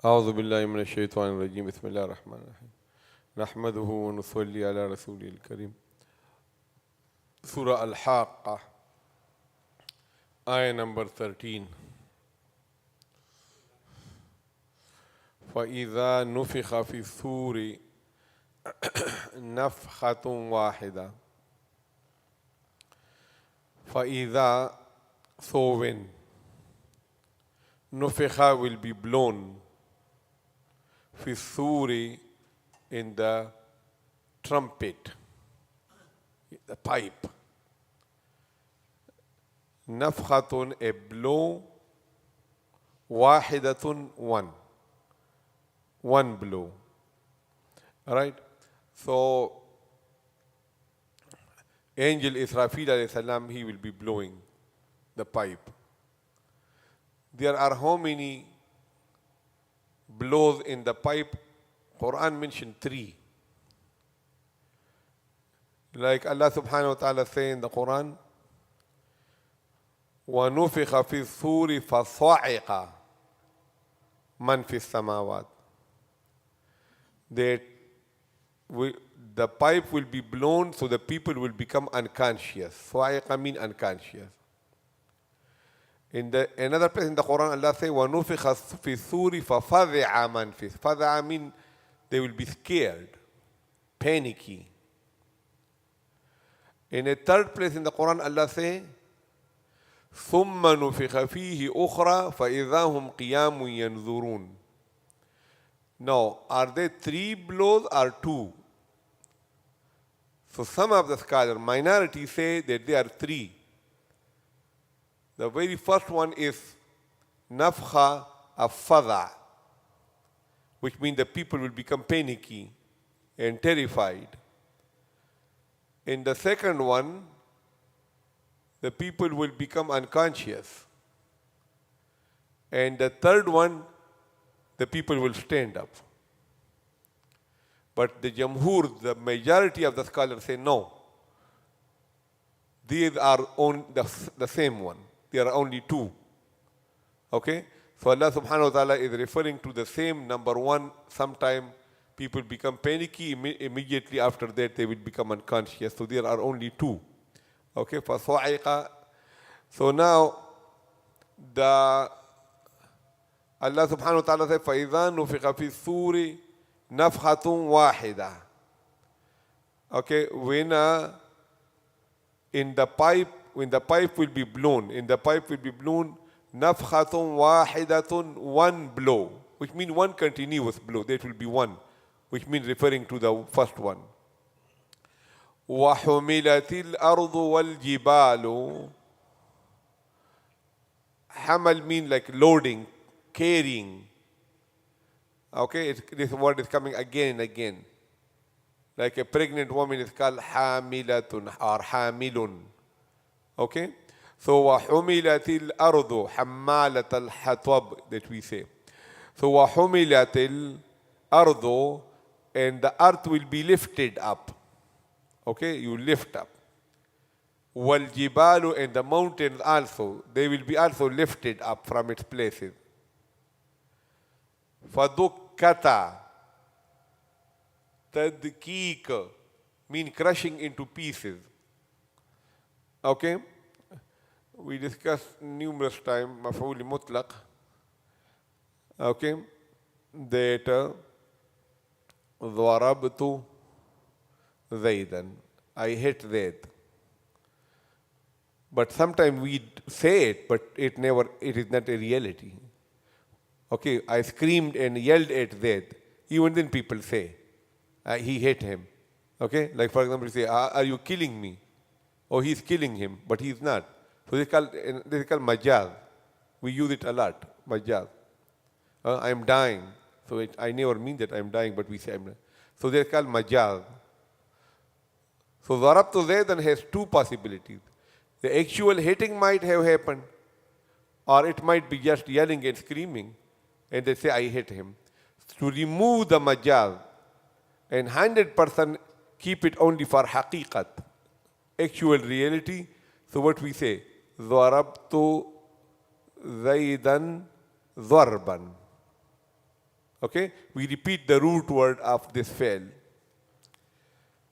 أعوذ بالله من الشيطان الرجيم بسم الله الرحمن الرحيم نحمده ونصلي على رسوله الكريم Surah Al-Hāqqah ayah number 13 فإذا نفخ في الصور نفخة واحدة فإذا so when نفخ will be blown في الصور in the trumpet, the pipe. نفخة a blow, واحدة one blow. Alright? So Angel Israfil alayhi salam, he will be blowing the pipe. There are how many blows in the pipe? Qur'an mentioned 3. Like Allah subhanahu wa ta'ala say in the Qur'an, وَنُفِخَ فِي الصُّورِ فَصَعِقَ مَنْ فِي السَّمَاوَاتِ. That the pipe will be blown so the people will become unconscious. صَعِقَ means unconscious. In another place in the Quran, Allah says, وَنُفِخَ فِي الصُّورِ فَفَزِعَ مَنْ فِي. فَزَعَ means they will be scared, panicky. In a third place in the Quran, Allah says, ثُمَّ نُفِخَ فِيهِ أُخْرَى فَإِذَا هُمْ قِيَامٌ يَنْظُرُونَ. Now, are there 3 blows or 2? So some of the scholars, minority, say that there are 3. The very first one is nafkha of fadha, which means the people will become panicky and terrified. In the second one, the people will become unconscious. And the third one, the people will stand up. But the jamhur, the majority of the scholars say no. These are on the same one. There are only 2. Okay? So Allah subhanahu wa ta'ala is referring to the same number 1. Sometime people become panicky, immediately after that they will become unconscious. So there are only 2. Okay? فَصَعِقَ. So now, Allah subhanahu wa ta'ala says, فَإِذَا نُفِخَ فِي الصُّورِ نَفْخَةٌ وَاحِدَةٌ. Okay? When when the pipe will be blown, نَفْخَةٌ وَاحِدَةٌ one blow, which means one continuous blow. That will be one, which means referring to the first one. وَحُمِلَتِ الْأَرْضُ وَالْجِبَالُ. Hamal means like loading, carrying. Okay, this word is coming again and again. Like a pregnant woman is called hamilatun or hamilun. Okay, so وَحُمِلَتِ الْأَرْضُ حَمَّالَةَ الْحَطَبِ that we say. So وَحُمِلَتِ الْأَرْضُ, and the earth will be lifted up. Okay, you lift up. وَالْجِبَالُ, and the mountains also, they will be also lifted up from its places. فَدُكَّتَ. تَدْكِيكَ mean crushing into pieces. Okay, we discussed numerous times مفعول مطلق. Okay, that ضربت زيدا, I hit Zaid. But sometimes we say it, but it is not a reality. Okay, I screamed and yelled at Zaid. Even then people say, he hit him. Okay, like for example, say, are you killing me? Or he's killing him, but he's not. So this is called majaz. We use it a lot, majaz. I'm dying. So I never mean that I'm dying, but we say I'm dying. So they're called majaz. So Zarabtu Zaydan has 2 possibilities. The actual hitting might have happened, or it might be just yelling and screaming, and they say, I hit him. To remove the majaz and 100% keep it only for haqiqat, actual reality. So what we say, ضربت زيدا ضربا. Okay, we repeat the root word of this fail.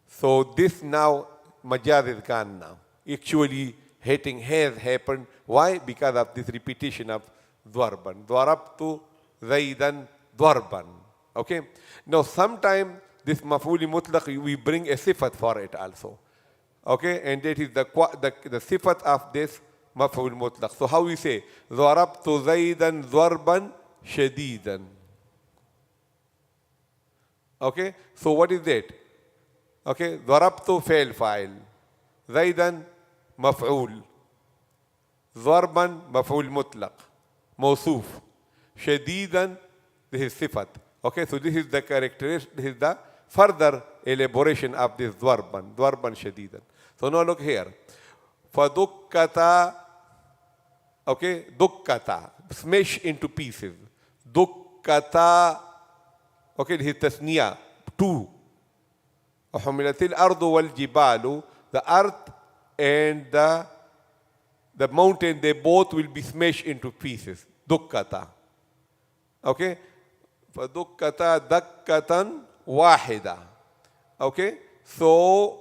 So this now, majaz is gone now. Actually, hating has happened. Why? Because of this repetition of dwarban. Dwarabtu zaidan dwarban. Okay? Now, sometime this maf'uli mutlaq, we bring a sifat for it also. Okay? And that is the sifat of this maf'ul mutlaq. So how we say? Dwarabtu zaidan dwarban shadidan. Okay? So what is that? Okay? Dwarabtu fail fa'il. Zaidan maf'ul. Dwarban maf'ul mutlaq. Mawsoof. Shadidan, this is sifat. Okay? So this is the characteristic, this is the further elaboration of this dwarban. Dwarban shadidan. So now look here. Fadukkata, okay? Dukkata. Smash into pieces. Dukkata. Okay, this is tasniya, two. وحملت الأرض والجبال, the earth and the mountain, they both will be smashed into pieces. Dukkata. Okay? فدكتا دكة واحدة. Okay? So,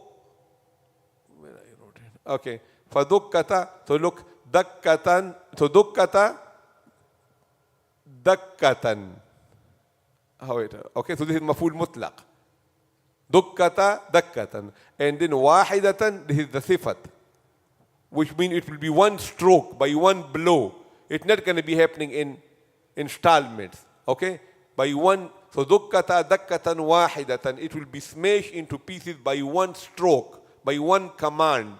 where I wrote it? Okay. فدكتا, so look, دكة, so دكتا دكة. How it? Okay, so this is maf'ul mutlaq. Dukkata dakkatan. And then wahidatan, this is the sifat, which means it will be one stroke, by one blow. It's not going to be happening in installments. Okay? By one, so dukkata dakkatan wahidatan, it will be smashed into pieces by one stroke, by one command.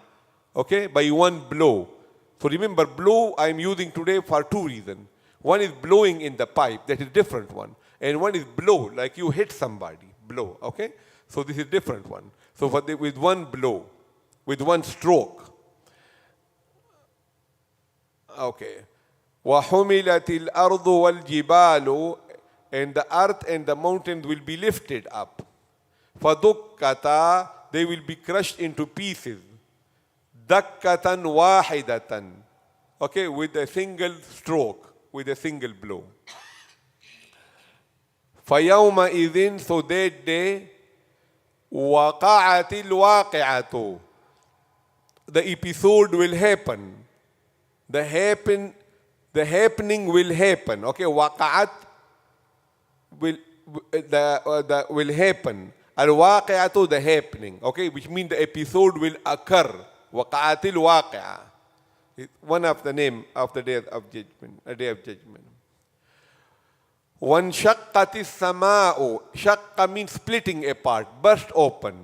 Okay? By one blow. So remember, blow I'm using today for two reasons. One is blowing in the pipe, that is different one. And one is blow, like you hit somebody, blow, okay? So this is different one. So with one blow, with one stroke. Okay. وَحُمِلَتِ الْأَرْضُ وَالْجِبَالُ, and the earth and the mountains will be lifted up. فَدُكَّتَا, they will be crushed into pieces. دَكَّةً وَاحِدَةً, okay, with a single stroke, with a single blow. فَيَوْمَئِذٍ, so that day, وَقَعَتِ الْوَاقِعَةُ, the episode will happen. The happening will happen. Okay, وَقَعَتْ will happen. Al-waqi'atu, the happening. Okay, which means the episode will occur. وَقَعَتِ الْوَاقِعَةُ. One of the name of the day of judgment, a day of judgment. وَانْشَقَّتِ السَّمَاءُ, shaqqa means splitting apart, burst open.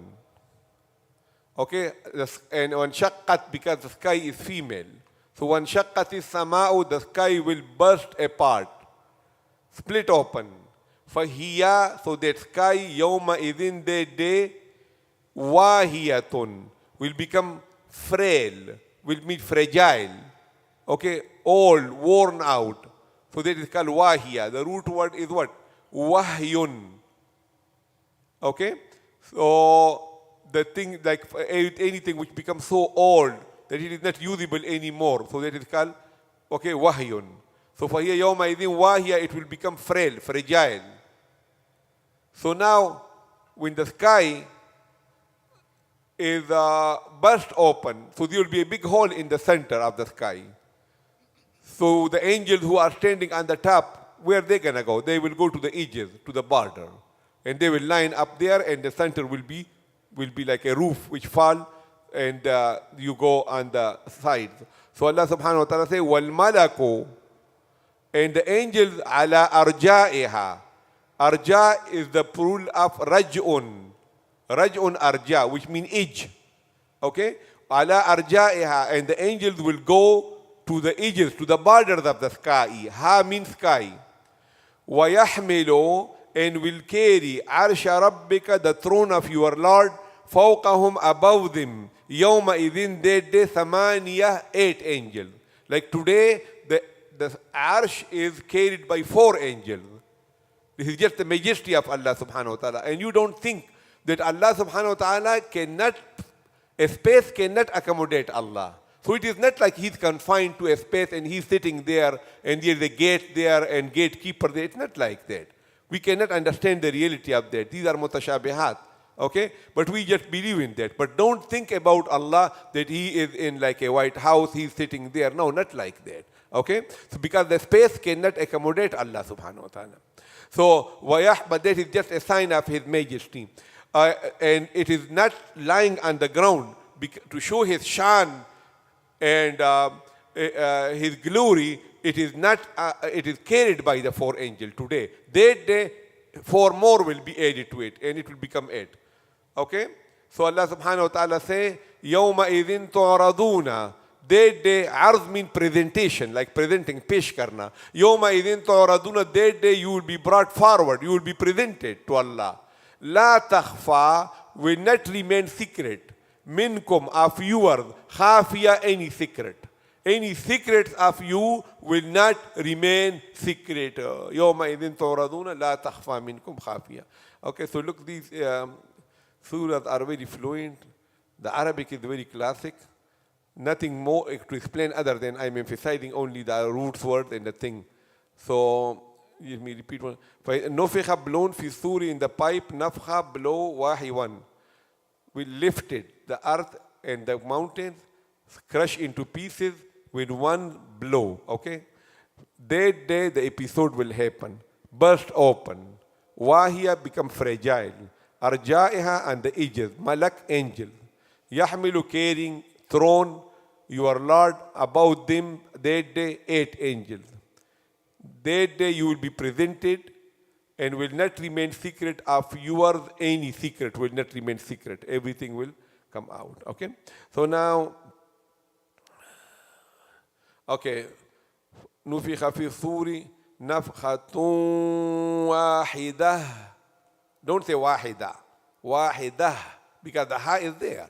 Okay, and وَانْشَقَّتْ, because the sky is female. So وَانْشَقَّتِ السَّمَاءُ, the sky will burst apart, split open. فَهِيَا, so that sky, يَوْمَئِذٍ, that day, وَاهِيَةٌ, will become frail, will be fragile. Okay, old, worn out. So that is called wahiya. The root word is what? Wahyun. Okay? So the thing, like anything which becomes so old that it is not usable anymore. So that is called, okay, wahyun. So for here, yawma idhin wahiya, it will become frail, fragile. So now, when the sky is burst open, so there will be a big hole in the center of the sky. So the angels who are standing on the top, where are they going to go? They will go to the edges, to the border. And they will line up there, and the center will be like a roof which fall, and you go on the sides. So Allah subhanahu wa ta'ala says, وَالْمَلَكُ, and the angels ala arja'iha. Arja is the plural of raj'un. Raj'un arja, which means edge. Okay? Ala arja'iha, and the angels will go to the edges, to the borders of the sky. Ha means sky. وَيَحْمِلُ, and will carry عَرْشَ رَبِّكَ, the throne of your Lord, فَوْقَهُمْ, above them. يَوْمَئِذٍ, that day, ثَمَانِيَةَ, 8 angels. Like today, the arsh is carried by 4 angels. This is just the majesty of Allah subhanahu wa ta'ala. And you don't think that Allah subhanahu wa ta'ala cannot, a space cannot accommodate Allah. So it is not like he's confined to a space and he's sitting there and there's a gate there and gatekeeper there. It's not like that. We cannot understand the reality of that. These are mutashabihat. Okay? But we just believe in that. But don't think about Allah that He is in like a White House, He's sitting there. No, not like that. Okay? So because the space cannot accommodate Allah subhanahu wa ta'ala. So, but that is just a sign of His majesty. And it is not lying on the ground to show His shan and His glory. It is not. It is carried by the 4 angels today. That day, 4 more will be added to it, and it will become 8. Okay? So Allah subhanahu wa ta'ala say, يَوْمَ إِذٍ تُعْرَضُونَ. That day, arz means presentation, like presenting, pesh karna. يَوْمَ إِذٍ تُعْرَضُونَ. That day you will be brought forward, you will be presented to Allah. La takhfa, will not remain secret. Minkum, of yours, khafiya, any secret. Any secrets of you will not remain secret. يَوْمَ إِذٍ تُعْرَضُونَ لَا تَخْفَى مِنْكُمْ خَافِيَةٌ. Okay, so look, these surahs are very fluent. The Arabic is very classic. Nothing more to explain other than I'm emphasizing only the roots word and the thing. So, let me repeat one. نُفِخَ blown fi suri, in the pipe, nafkha, blow, wahiwan. We lifted the earth and the mountains, crushed into pieces with one blow. Okay? That day the episode will happen. Burst open. Wahiya become fragile. Arja'iha, and the edges. Malak, angel. Yahmilu, carrying, throne, your Lord, about them that day 8 angels. That day you will be presented and will not remain secret of yours. Any secret will not remain secret. Everything will come out. Okay? So now, okay. نُفِخَ فِي الصُّورِ نَفْخَةٌ وَاحِدَةٌ. Don't say wahida. Wahidah. Because the ha is there.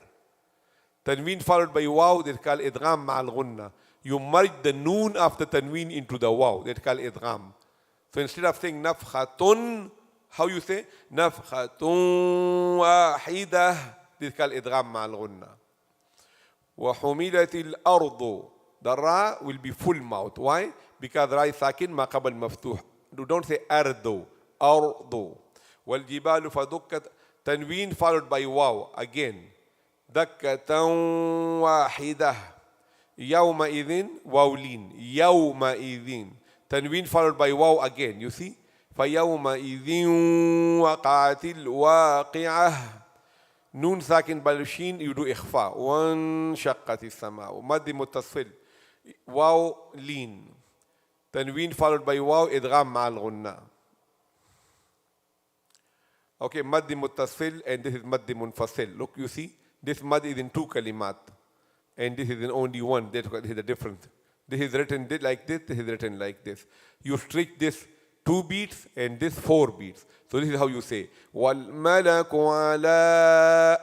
Tanween followed by waw, that's called idgham ma'al ghunna. You merge the noon of the tanween into the waw, that's called idgham. So instead of saying nafkhatun, how you say? Nafkhatun wahidah, that's called idgham ma'al ghunna. وَحُمِلَتِ الْأَرْضُ. The ra will be full mouth. Why? Because ra is sakin ma qabal maftuh. Don't say ardu, ardu. وَالْجِبَالُ فَدُكَّتْ. Tanween followed by waw again. دَكَّةً وَاحِدَةً. يَوْمَئِذٍ wawlin. يَوْمَئِذٍ. Tanween followed by waw again. You see? فَيَوْمَئِذٍ وَقَعَتِ الْوَاقِعَةِ. Noon sakin balushin, you do ikhfa. وَانشَقَّتِ السَّمَاءُ. مَدِّ مُتَّصِل. Waw lean. Tanween followed by waw idgham ma'al ghunna. Okay, maddi muttasil and this is maddi munfasil. Look, you see, this mad is in 2 kalimat and this is in only one. That's the difference. This is written like this is written like this. You stretch this 2 beats and this 4 beats. So this is how you say. وَالْمَلَكُ عَلَىٰ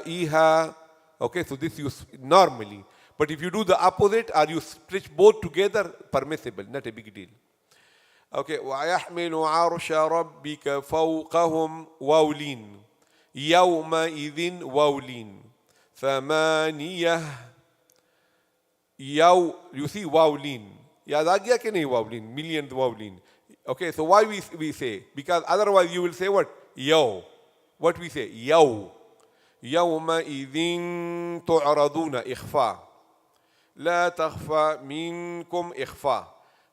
أَرْجَائِهَا. Okay, so this you normally. But if you do the opposite or you stretch both together, permissible, not a big deal. Okay, وَيَحْمِلُ عَرْشَ رَبِّكَ فَوْقَهُمْ وَوْلِينَ. يَوْمَئِذٍ وَوْلِينَ. ثَمَانِيَةٌ. You see wawlin. Yaad aa gaya ki nahi wawlin? Millions wawlin. Okay, so why we say? Because otherwise you will say what? Yaw. What we say? Yaw. يَوْمَئِذٍ تُعْرَضُونَ إِخْفَى. لَا تَخْفَى مِنْكُمْ إِخْفَى.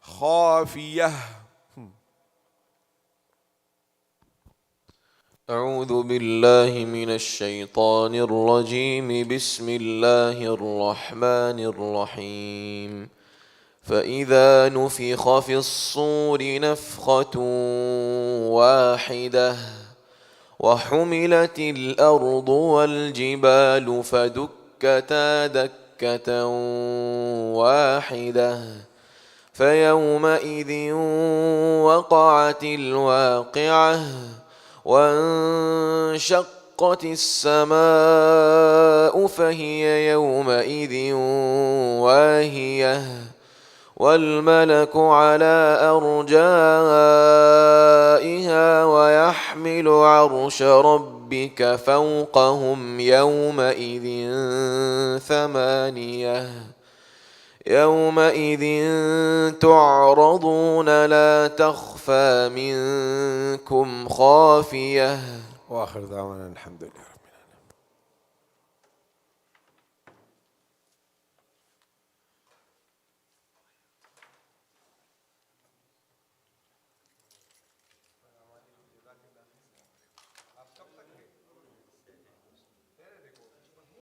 خَافِيَةٌ. أعوذ بالله من الشيطان الرجيم. بسم الله الرحمن الرحيم. فإذا نفخ في الصور نفخة واحدة وحملت الأرض والجبال فدكتا دكة واحدة فيومئذ وقعت الواقعة وانشقت السماء فهي يومئذ واهية والملك على أرجائها ويحمل عرش ربك فوقهم يومئذ ثمانية يومئذ تعرضون لا تخفى منكم خافية. وآخر دعوانا الحمد لله.